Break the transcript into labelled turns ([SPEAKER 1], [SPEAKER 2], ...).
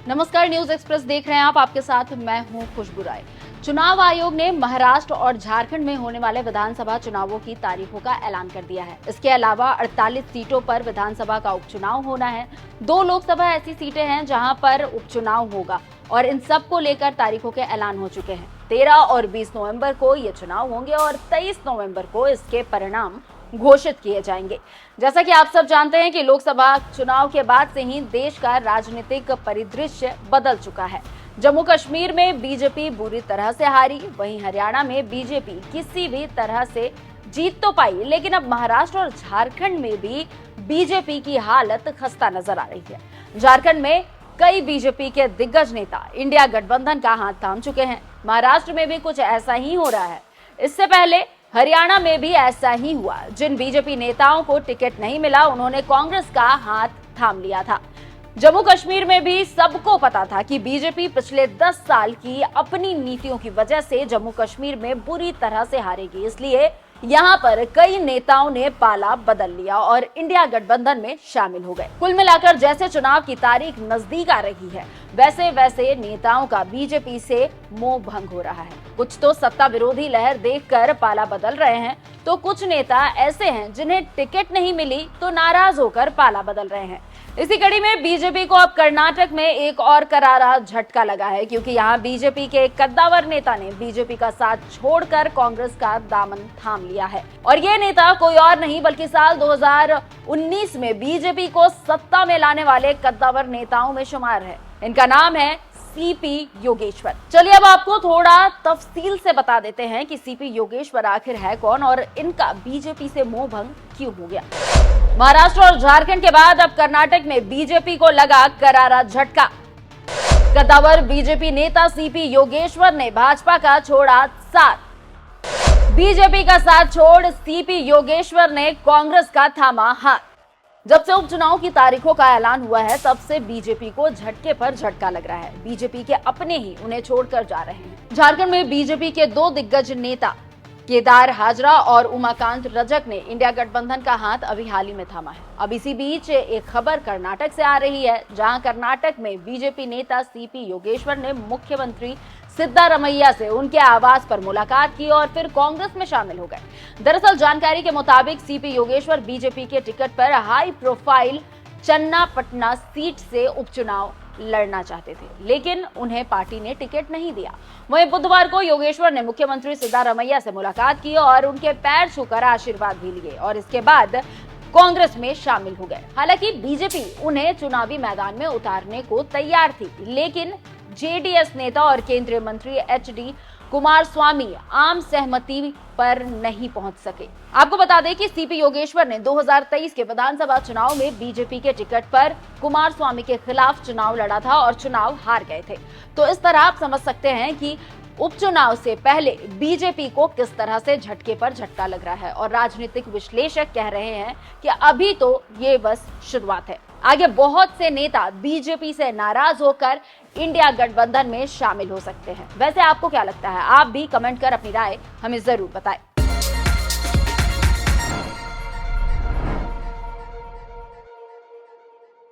[SPEAKER 1] नमस्कार, news express देख रहे हैं आप। आपके साथ मैं हूं खुशबू राय। चुनाव आयोग ने महाराष्ट्र और झारखंड में होने वाले विधानसभा चुनावों की तारीखों का ऐलान कर दिया है। इसके अलावा 48 सीटों पर विधानसभा का उपचुनाव होना है। 2 लोकसभा ऐसी सीटें हैं जहां पर उपचुनाव होगा और इन सब को लेकर तारीखों के ऐलान हो चुके हैं। 13 और 20 नवंबर को ये चुनाव होंगे और 23 नवंबर को इसके परिणाम घोषित किए जाएंगे। जैसा कि आप सब जानते हैं कि लोकसभा चुनाव के बाद से ही देश का राजनीतिक परिदृश्य बदल चुका है। जम्मू कश्मीर में बीजेपी बुरी तरह से हारी, वहीं हरियाणा में बीजेपी किसी भी तरह से जीत तो पाई, लेकिन अब महाराष्ट्र और झारखंड में भी बीजेपी की हालत खस्ता नजर आ रही है। झारखंड में कई बीजेपी के दिग्गज नेता इंडिया गठबंधन का हाथ थाम चुके हैं। महाराष्ट्र में भी कुछ ऐसा ही हो रहा है। इससे पहले हरियाणा में भी ऐसा ही हुआ। जिन बीजेपी नेताओं को टिकट नहीं मिला, उन्होंने कांग्रेस का हाथ थाम लिया था। जम्मू कश्मीर में भी सबको पता था कि बीजेपी पिछले 10 साल की अपनी नीतियों की वजह से जम्मू कश्मीर में बुरी तरह से हारेगी, इसलिए यहाँ पर कई नेताओं ने पाला बदल लिया और इंडिया गठबंधन में शामिल हो गए। कुल मिलाकर जैसे चुनाव की तारीख नजदीक आ रही है, वैसे वैसे नेताओं का बीजेपी से मोह भंग हो रहा है। कुछ तो सत्ता विरोधी लहर देखकर पाला बदल रहे हैं, तो कुछ नेता ऐसे हैं जिन्हें टिकट नहीं मिली तो नाराज होकर पाला बदल रहे हैं। इसी कड़ी में बीजेपी को अब कर्नाटक में एक और करारा झटका लगा है, क्योंकि यहाँ बीजेपी के एक कद्दावर नेता ने बीजेपी का साथ छोड़कर कांग्रेस का दामन थाम लिया है। और ये नेता कोई और नहीं बल्कि साल 2019 में बीजेपी को सत्ता में लाने वाले कद्दावर नेताओं में शुमार है। इनका नाम है सीपी योगेश्वर। चलिए अब आपको थोड़ा तफसील से बता देते हैं कि सीपी योगेश्वर आखिर है कौन और इनका बीजेपी से मोह भंग क्यों हो गया। महाराष्ट्र और झारखंड के बाद अब कर्नाटक में बीजेपी को लगा करारा झटका। कद्दावर बीजेपी नेता सीपी योगेश्वर ने भाजपा का छोड़ा साथ। बीजेपी का साथ छोड़ सीपी योगेश्वर ने कांग्रेस का थामा हाथ। जब से उपचुनाव की तारीखों का ऐलान हुआ है, तब से बीजेपी को झटके पर झटका लग रहा है। बीजेपी के अपने ही उन्हें छोड़कर जा रहे हैं। झारखंड में बीजेपी के 2 दिग्गज नेता केदार हाजरा और उमाकांत रजक ने इंडिया गठबंधन का हाथ अभी हाल ही में थामा है। अब इसी बीच एक खबर कर्नाटक से आ रही है, जहां कर्नाटक में बीजेपी नेता सीपी योगेश्वर ने मुख्यमंत्री सिद्धारमैया से उनके आवास पर मुलाकात की और फिर कांग्रेस में शामिल हो गए। दरअसल जानकारी के मुताबिक सीपी योगेश्वर बीजेपी के टिकट पर हाई प्रोफाइल चन्नापटना सीट से उपचुनाव लड़ना चाहते थे, लेकिन उन्हें पार्टी ने टिकट नहीं दिया। वहीं बुधवार को योगेश्वर ने मुख्यमंत्री सिद्धारमैया से मुलाकात की और उनके पैर छूकर आशीर्वाद भी लिए और इसके बाद कांग्रेस में शामिल हो गए। हालांकि बीजेपी उन्हें चुनावी मैदान में उतारने को तैयार थी, लेकिन जेडीएस नेता और केंद्रीय मंत्री एचडी कुमारस्वामी आम सहमति पर नहीं पहुंच सके। आपको बता दें कि सीपी योगेश्वर ने 2023 के विधानसभा चुनाव में बीजेपी के टिकट पर कुमारस्वामी के खिलाफ चुनाव लड़ा था और चुनाव हार गए थे। तो इस तरह आप समझ सकते हैं कि उपचुनाव से पहले बीजेपी को किस तरह से झटके पर झटका लग रहा है और राजनीतिक विश्लेषक कह रहे हैं कि अभी तो ये बस शुरुआत है। आगे बहुत से नेता बीजेपी से नाराज होकर इंडिया गठबंधन में शामिल हो सकते हैं। वैसे आपको क्या लगता है? आप भी कमेंट कर अपनी राय हमें जरूर बताएं।